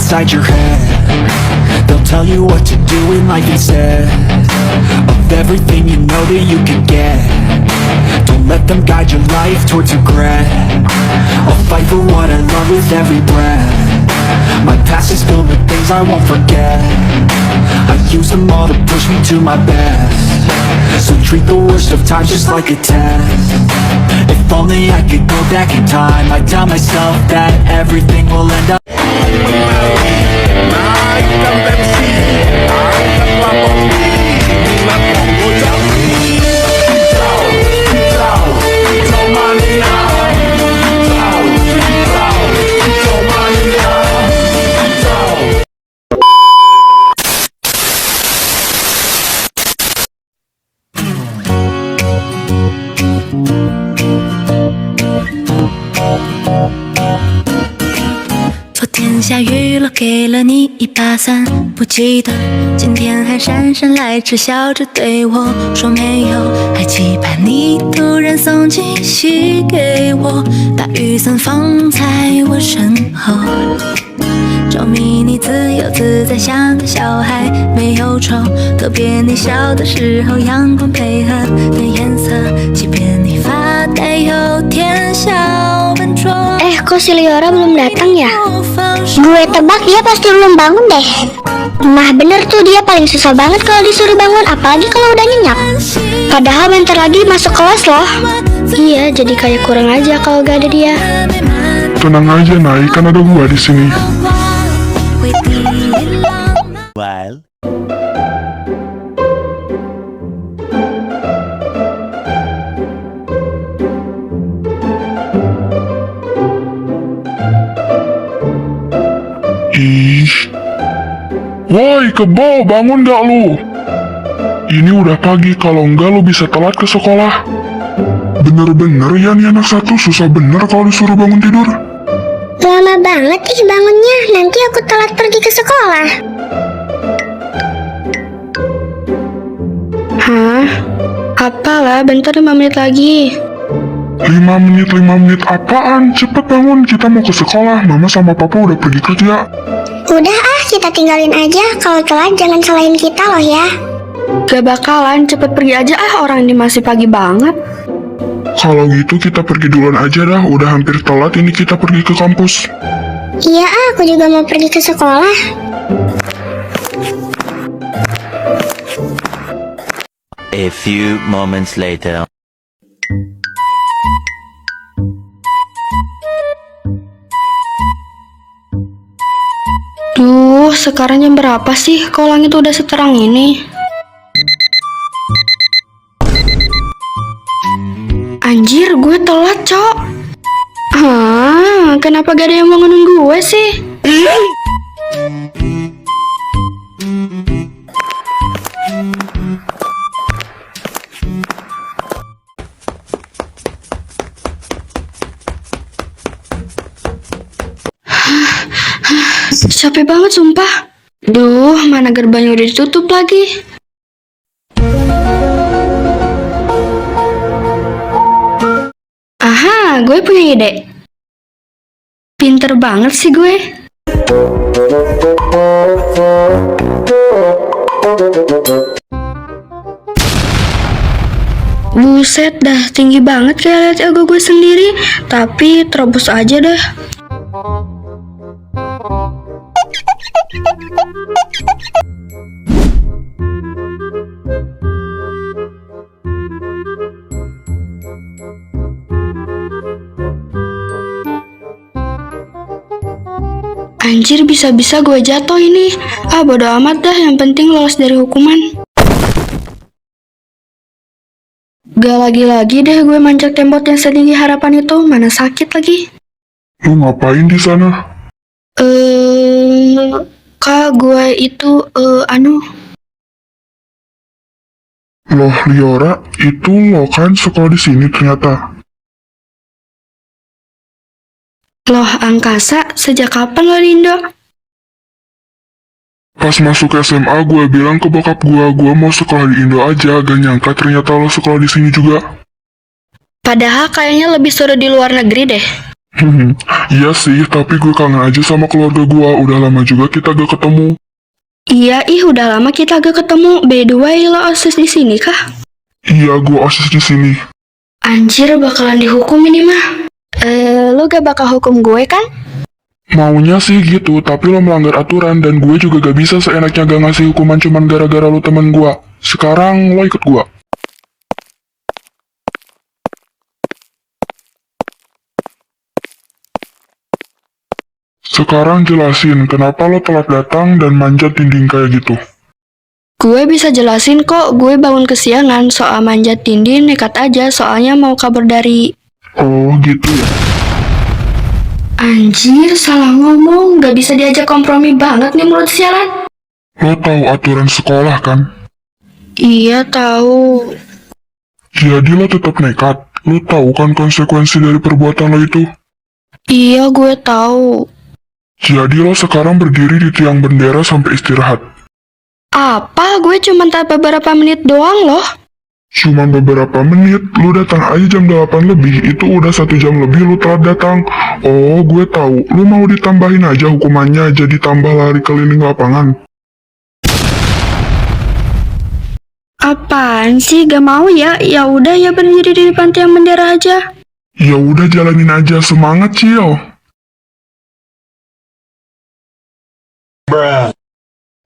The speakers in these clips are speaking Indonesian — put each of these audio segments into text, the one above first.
inside your head. They'll tell you what to do in life instead of everything you know that you can get. Don't let them guide your life towards regret. I'll fight for what I love with every breath. My past is filled with things I won't forget. I use them all to push me to my best. So treat the worst of times just like a test. If only I could go back in time, I'd tell myself that everything will end up.昨天下雨了，给了你一把伞，不记得今天还姗姗来迟，笑着对我说没有，还期盼你突然送惊喜给我，把雨伞放在我身后，着迷你自由自在像个小孩，没有愁，特别你笑的时候，阳光配合的颜色，即便你发呆有点小笨拙。Kok si Liora belum datang ya? Gue tebak dia pasti belum bangun deh. Nah bener tuh, dia paling susah banget kalau disuruh bangun, apalagi kalau udah nyenyak. Padahal bentar lagi masuk kelas loh. Iya, jadi kayak kurang aja kalau gak ada dia. Tenang aja Nay, kan ada gua di sini. Woi Kebo, bangun gak lu? Ini udah pagi, kalau enggak lu bisa telat ke sekolah. Bener-bener ya nih anak satu, susah bener kalau disuruh bangun tidur. Lama banget nih bangunnya, nanti aku telat pergi ke sekolah. Hah? Apalah, bentar 5 menit lagi. 5 menit apaan? Cepet bangun, kita mau ke sekolah. Mama sama papa udah pergi kerja. Udah kita tinggalin aja. Kalau telat jangan salahin kita loh ya. Gak bakalan, cepet pergi aja orang ini masih pagi banget. Kalau gitu kita pergi duluan aja dah, udah hampir telat ini kita pergi ke kampus. Iya aku juga mau pergi ke sekolah. A few moments later. Duh, sekarang jam berapa sih? Kok langit udah seterang ini? Anjir, gue telat, Cok. Kenapa gak ada yang mau nunggu gue sih? Capek banget sumpah. Duh, mana gerbangnya udah ditutup lagi. Aha, gue punya ide. Pinter banget sih gue. Buset dah, tinggi banget kayak liat ego gue sendiri. Tapi terobos aja deh. Anjir, bisa-bisa gue jatuh ini. Bodo amat dah, yang penting lolos dari hukuman. Gak lagi-lagi deh gue manjat tembok yang setinggi harapan itu, mana sakit lagi. Lu ngapain di sana? Kak, gue itu, Loh Liora, itu lo kan sekolah di sini ternyata. Loh angkasa, sejak kapan lo di Indo? Pas masuk SMA gue bilang ke bokap gue mau sekolah di Indo aja, gak nyangka ternyata lo sekolah di sini juga. Padahal kayaknya lebih seru di luar negeri deh. Iya sih, tapi gue kangen aja sama keluarga gue. Udah lama juga kita gak ketemu. Iya, udah lama kita gak ketemu. By the way, lo OSIS di sini kah? Iya, gue OSIS di sini. Anjir, bakalan dihukum ini mah. Lo gak bakal hukum gue kan? Maunya sih gitu, tapi lo melanggar aturan dan gue juga gak bisa seenaknya gak ngasih hukuman cuman gara-gara lo temen gue. Sekarang lo ikut gue. Sekarang jelasin kenapa lo telat datang dan manjat dinding kayak gitu. Gue bisa jelasin kok, gue bangun kesiangan. Soal manjat dinding nekat aja, soalnya mau kabur dari... Oh gitu ya. Anjir, salah ngomong. Gak bisa diajak kompromi banget nih mulut sialan. Lo tahu aturan sekolah kan? Iya, tahu. Jadi lo tetap nekat. Lo tahu kan konsekuensi dari perbuatan lo itu? Iya, gue tahu. Jadi lo sekarang berdiri di tiang bendera sampai istirahat. Apa? Gue cuma tahan beberapa menit doang loh. Cuman beberapa menit, lu datang aja jam 8 lebih, itu udah 1 jam lebih lu telat datang. Oh, gue tahu, lu mau ditambahin aja hukumannya, jadi tambah lari keliling lapangan. Apaan sih? Gak mau ya? Ya udah ya, berdiri di depan tiang bendera aja. Ya udah jalanin aja, semangat Cil.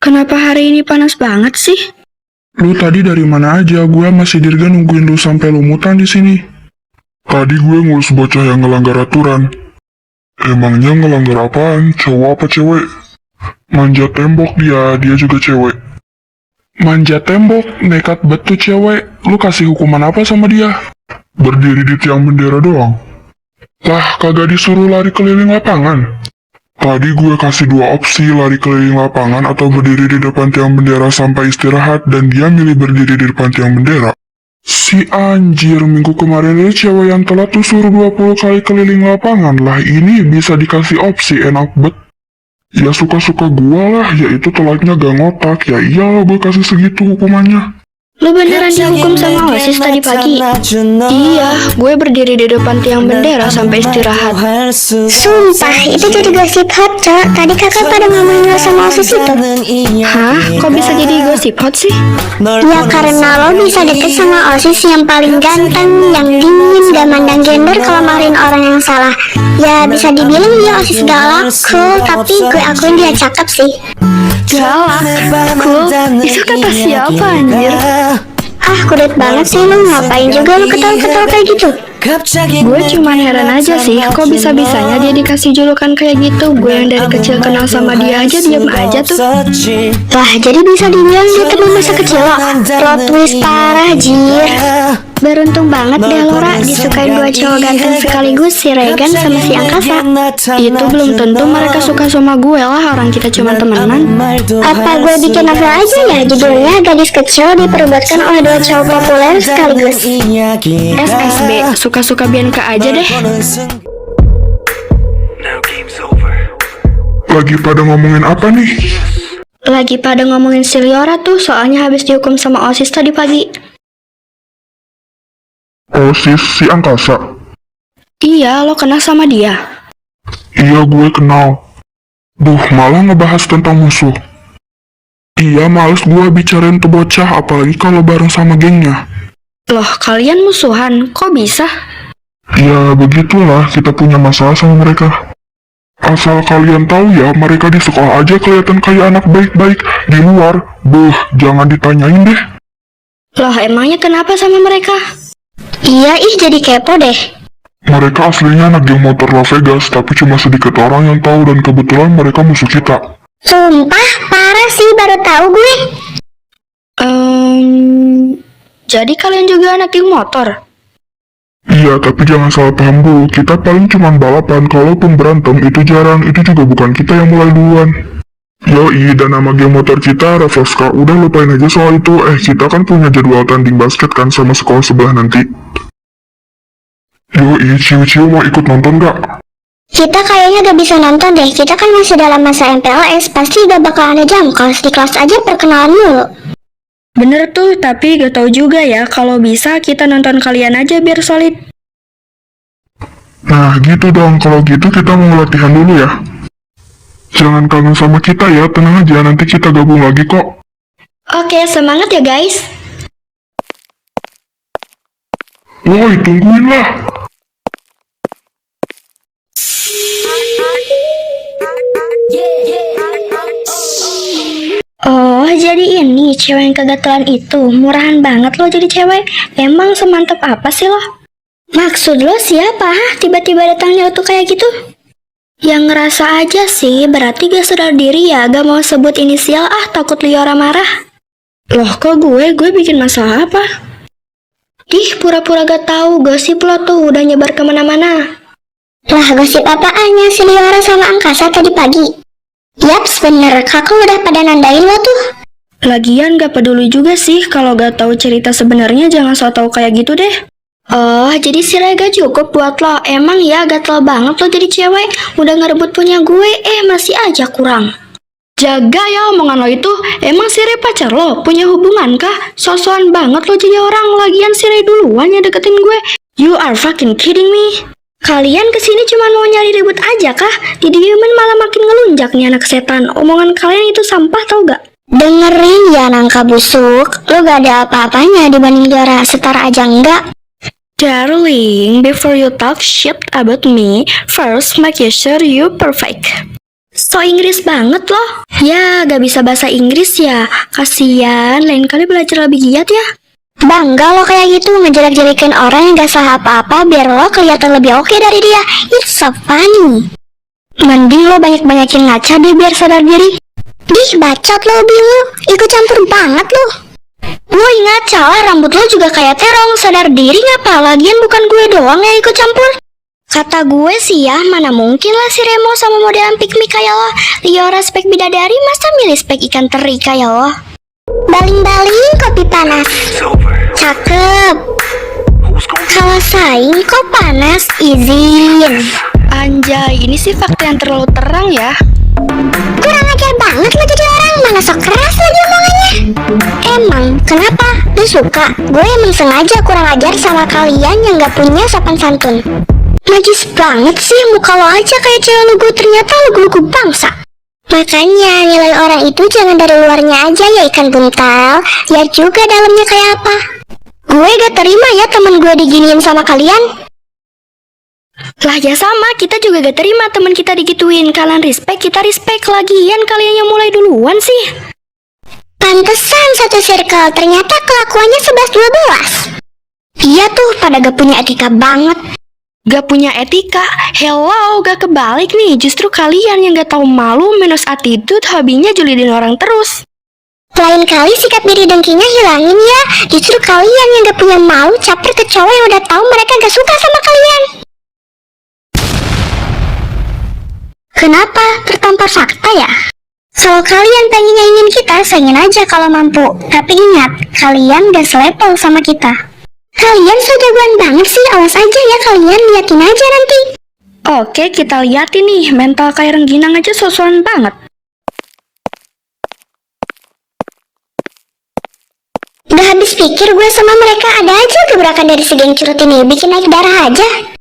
Kenapa hari ini panas banget sih? Lu tadi dari mana aja? Gue masih Dirga nungguin lu sampai lumutan di sini. Tadi gue ngurus bocah yang ngelanggar aturan. Emangnya ngelanggar apaan? Cowok apa cewek? Manjat tembok dia juga cewek. Manjat tembok, nekat betul cewek. Lu kasih hukuman apa sama dia? Berdiri di tiang bendera doang. Lah, kagak disuruh lari keliling lapangan. Tadi gue kasih 2 opsi, lari keliling lapangan atau berdiri di depan tiang bendera sampai istirahat, dan dia milih berdiri di depan tiang bendera. Si anjir, minggu kemarin ada cewek yang telat tuh suruh 20 kali keliling lapangan. Lah ini bisa dikasih opsi, enak bet. Ya suka-suka gue lah, yaitu telatnya gak ngotak. Ya iyalah gue kasih segitu hukumannya. Lu beneran dihukum sama OSIS tadi pagi? Iya, gue berdiri di depan tiang bendera sampai istirahat. Sumpah, itu jadi gosip hot, Cok. Tadi kakak pada ngomongin lo sama OSIS itu. Hah? Kok bisa jadi gosip hot sih? Ya karena lo bisa deket sama OSIS yang paling ganteng, yang dingin, gak mandang gender kalau marahin orang yang salah. Ya bisa dibilang dia OSIS galak, cool, tapi gue akuin dia cakep sih. Galak? Cool? Itu kata siapa anjir? Ah, kudet banget sih lu, ngapain juga lu ketawa-ketawa kayak gitu? Gue cuman heran aja sih, kok bisa-bisanya dia dikasih julukan kayak gitu. Gue yang dari kecil kenal sama dia aja, diam aja tuh. Lah, jadi bisa dibilang dia teman masa kecil lo. Plot twist parah, jir. Beruntung banget deh Laura disukain 2 cowok ganteng sekaligus, si Regan sama si Angkasa. Itu belum tentu mereka suka sama gue lah, orang kita cuma temenan. Apa gue bikin novel aja ya, judulnya Gadis Kecil diperbuatkan oleh 2 cowok populer sekaligus. SSB, suka-suka Bianca aja deh. Lagi pada ngomongin apa nih? Lagi pada ngomongin si Liora tuh, soalnya habis dihukum sama OSIS tadi pagi. OSIS si Angkasa. Iya, lo kenal sama dia? Iya gue kenal. Duh, malah ngebahas tentang musuh. Iya, males gue bicarain tuh bocah, apalagi kalau bareng sama gengnya. Loh, kalian musuhan? Kok bisa? Ya begitulah, kita punya masalah sama mereka. Asal kalian tahu ya, mereka di sekolah aja kelihatan kayak anak baik-baik. Di luar, jangan ditanyain deh. Loh, emangnya kenapa sama mereka? Iya jadi kepo deh. Mereka aslinya anak geng motor Las Vegas, tapi cuma sedikit orang yang tahu dan kebetulan mereka musuh kita. Sumpah, parah sih, baru tahu gue. Jadi kalian juga anak geng motor? Iya, tapi jangan salah paham dulu, kita paling cuma balapan, kalaupun berantem itu jarang, itu juga bukan kita yang mulai duluan. Yoi, dan nama geng motor kita Refleska, udah lupain aja soal itu. Kita kan punya jadwal tanding basket kan sama sekolah sebelah nanti. Yoi, ciu-ciu mau ikut nonton gak? Kita kayaknya gak bisa nonton deh, kita kan masih dalam masa MPLS, pasti gak bakal ada jam, kalau di kelas aja perkenalan mulu. Bener tuh, tapi gak tahu juga ya, kalau bisa kita nonton kalian aja biar solid. Nah gitu dong, kalau gitu kita mau latihan dulu ya. Jangan kangen sama kita ya, tenang aja, nanti kita gabung lagi kok. Oke, semangat ya guys. Woi, tungguin lah. Oh, jadi ini cewek yang kegatelan itu. Murahan banget lo jadi cewek. Emang semantap apa sih lo? Maksud lo siapa? Tiba-tiba datangnya tuh kayak gitu? Yang ngerasa aja sih, berarti gak sadar diri ya. Gak mau sebut inisial takut Liora marah. Loh kok gue bikin masalah apa? Ih, pura-pura gak tahu. Gosip lo tuh udah nyebar kemana-mana. Lah, gosip apaannya si Liora sama Angkasa tadi pagi? Yaps, bener, kakak udah pada nandain lo tuh. Lagian gak peduli juga sih. Kalau gak tahu cerita sebenarnya jangan so tau kayak gitu deh. Oh, jadi si Rega cukup buat lo. Emang ya gatel banget lo jadi cewek. Udah ngerebut punya gue, masih aja kurang. Jaga ya omongan lo itu. Emang si Re pacar lo? Punya hubungan kah? So-soan banget lo jadi orang. Lagian si Re duluan yang deketin gue. You are fucking kidding me. Kalian kesini cuma mau nyari ribut aja kah? Didiemin malah makin ngelunjak nih anak setan. Omongan kalian itu sampah tau gak? Dengerin ya nangka busuk, lo gak ada apa-apanya dibanding Liora, setara aja enggak? Darling, before you talk shit about me, first make sure you perfect. So Inggris banget loh. Ya, gak bisa bahasa Inggris ya. Kasian, lain kali belajar lebih giat ya. Bangga lo kayak gitu ngejelek-jelekin orang yang gak salah apa-apa biar lo kelihatan lebih oke dari dia. It's so funny. Mending lo banyak-banyakin ngaca deh biar sadar diri. Dih, bacot lo Bill, ikut campur banget lo. Woi, ngaca lah, rambut lo juga kayak terong. Sadar diri ngapa? Lagian bukan gue doang yang ikut campur. Kata gue sih ya, mana mungkin lah si Remo sama modelan pick me kayak lo. Liora spek bidadari, masa milih spek ikan teri kayak lo? Baling-baling kopi panas. Cakep. Kalau saing kok panas, izin. Anjay, ini sih fakta yang terlalu terang ya. Kurang ajar banget lo jadi orang, mana sok keras lagi omongannya. Emang, kenapa? Lu suka? Gue emang sengaja kurang ajar sama kalian yang gak punya sopan santun. Najis banget sih, muka lo aja kayak cewek lugu, ternyata lugu-lugu bangsa. Makanya nilai orang itu jangan dari luarnya aja ya ikan buntal, lihat juga dalamnya kayak apa. Gue gak terima ya temen gue diginiin sama kalian. Lah ya sama, kita juga gak terima teman kita digituin. Kalian respect, kita respect. Lagian kalian yang mulai duluan sih. Pantesan satu circle, ternyata kelakuannya 11-12. Iya tuh, pada gak punya etika banget. Gak punya etika? Hello, gak kebalik nih. Justru kalian yang gak tahu malu, minus attitude, hobinya julidin orang terus. Lain kali sikap diri dengkinya hilangin ya. Justru kalian yang gak punya malu caper ke cowok yang udah tahu mereka gak suka sama kalian. Kenapa? Tertampar fakta ya? Kalau kalian pengen nyaingin kita, saingin aja kalau mampu. Tapi ingat, kalian gak selevel sama kita. Kalian so jagoan banget sih, awas aja ya kalian, liatin aja nanti. Oke, kita liatin nih. Mental kayak rengginang aja sosokan banget. Udah habis pikir gue sama mereka, ada aja gebrakan dari si geng curut ini, bikin naik darah aja.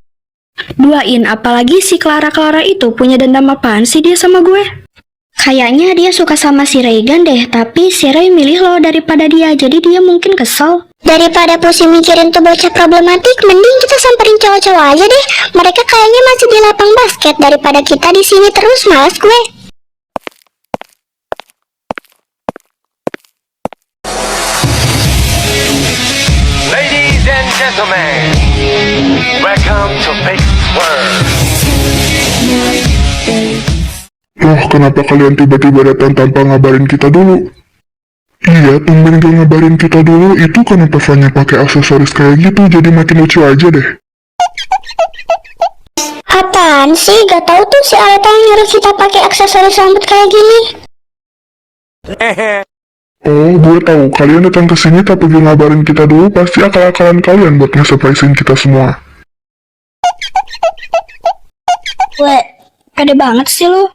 Duain, apalagi si Clara itu punya dendam apaan sih dia sama gue? Kayaknya dia suka sama si Regan deh, tapi si Ray milih lo daripada dia, jadi dia mungkin kesel. Daripada pusing mikirin tuh bocah problematik, mending kita samperin cowok-cowok aja deh. Mereka kayaknya masih di lapang basket daripada kita di sini terus, malas gue. Ladies and gentlemen, welcome to Big World. Loh, kenapa kalian tiba-tiba datang tanpa ngabarin kita dulu? Iya, tumben gak ngabarin kita dulu, itu kenapa Fanya pakai aksesoris kayak gitu, jadi makin lucu aja deh. Apaan sih? Gak tahu tuh si Aleta yang nyuruh kita pakai aksesoris rambut kayak gini. Oh, gue tahu. Kalian datang ke sini tapi gak ngabarin kita dulu, pasti akal-akalan kalian buat nge-surprisein kita semua. Weh, pede banget sih lu.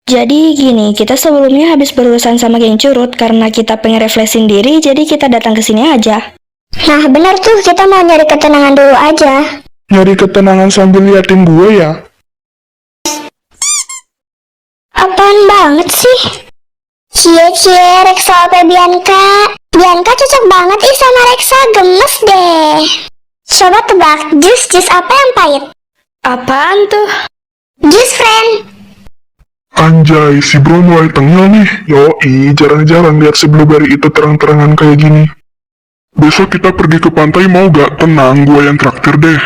Jadi gini, kita sebelumnya habis berurusan sama geng curut karena kita pengen refreshing diri, jadi kita datang ke sini aja. Nah bener tuh, kita mau nyari ketenangan dulu aja. Nyari ketenangan sambil liatin gue ya? Apaan banget sih? Cie, Reksa apa Bianca? Bianca cocok banget ih sama Reksa, gemes deh. Coba tebak, jus apa yang pahit? Apaan tuh? Jus friend. Anjay, si bro mulai tengil nih. Yoi, jarang-jarang lihat si blueberry itu terang-terangan kayak gini. Besok kita pergi ke pantai mau gak? Tenang, gue yang traktir deh.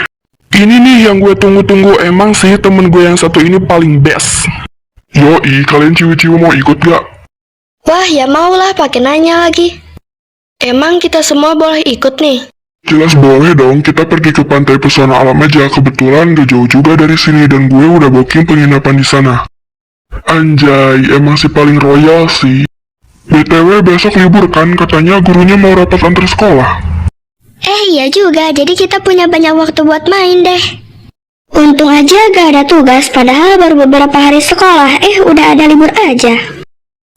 Ini nih yang gue tunggu-tunggu. Emang sih temen gue yang satu ini paling best. Yoi, kalian ciwi-ciwi mau ikut gak? Wah, ya maulah, pakai nanya lagi. Emang kita semua boleh ikut nih? Jelas boleh dong, kita pergi ke pantai pesona alam aja. Kebetulan gak jauh juga dari sini dan gue udah booking penginapan di sana. Anjay, emang si paling royal sih. BTW besok libur kan, katanya gurunya mau rapat antar sekolah. Iya juga, jadi kita punya banyak waktu buat main deh. Untung aja gak ada tugas, padahal baru beberapa hari sekolah. Udah ada libur aja.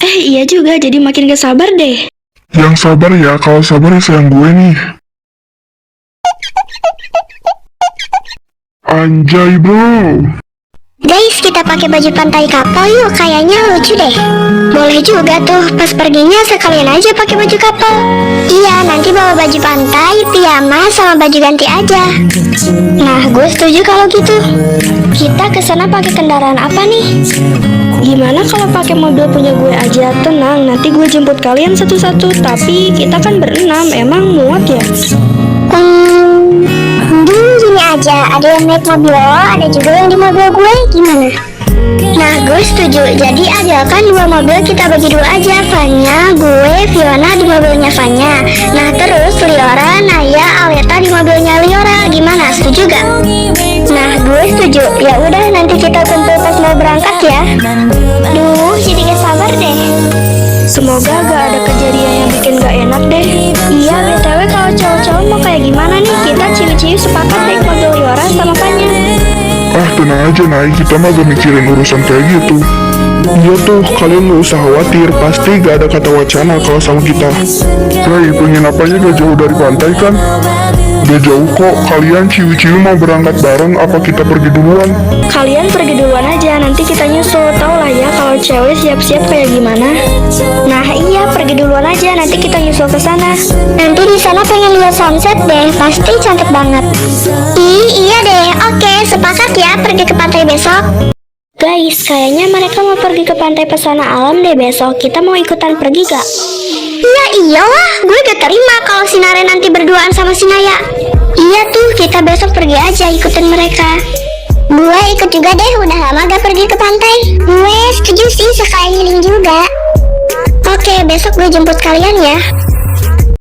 Iya juga, jadi makin gak sabar deh. Yang sabar ya, kalau sabar ya sayang gue nih. Anjay bro. Guys, kita pakai baju pantai kapal yuk, kayaknya lucu deh. Boleh juga tuh, pas perginya sekalian aja pakai baju kapal. Iya, nanti bawa baju pantai, piyama, sama baju ganti aja. Nah, gue setuju kalau gitu. Kita kesana pakai kendaraan apa nih? Gimana kalau pakai mobil punya gue aja? Tenang, nanti gue jemput kalian satu-satu. Tapi kita kan berenam, emang muat ya? Mending gini aja, ada yang naik mobil lo, ada juga yang di mobil gue, gimana? Nah, gue setuju. Jadi ajalkan 2 mobil kita bagi 2 aja. Vanya, gue, Fiona di mobilnya Vanya. Nah, terus Liora, Naya, Aleta di mobilnya Liora. Gimana? Setuju gak? Nah, gue setuju. Ya udah, nanti kita kumpul pas mau berangkat ya. Duh, jadi gak sabar deh. Semoga gak ada kejadian yang bikin gak enak deh. Iya, BTW kalau cowok-cowok mau kayak gimana nih? Kita ciwi-ciwi sepakat naik mobil Liora sama Vanya. Ah tenang aja Nay, kita mah gak mikirin urusan kayak gitu. Iya tuh, kalian gak usah khawatir, pasti gak ada kata wacana kalau sama kita. Hey, penginapannya gak jauh dari pantai kan? Gak jauh kok, kalian ciwi-ciwi mau berangkat bareng apa kita pergi duluan? Kalian pergi duluan aja, nanti kita nyusul. Tau lah ya kalau cewek siap-siap kayak gimana. Nah iya, pergi duluan aja, nanti kita nyusul ke sana. Nanti di sana pengen lihat sunset deh, pasti cantik banget. Iya deh, oke, sepakat ya pergi ke pantai besok. Guys, kayaknya mereka mau pergi ke pantai pesona alam deh besok. Kita mau ikutan pergi gak? Ya iyalah, gue gak terima kalau si Nare nanti berduaan sama si Naya. Iya tuh, kita besok pergi aja ikutin mereka. Gue ikut juga deh, udah lama gak pergi ke pantai. Gue setuju sih, sekalian healing juga. Oke, besok gue jemput kalian ya.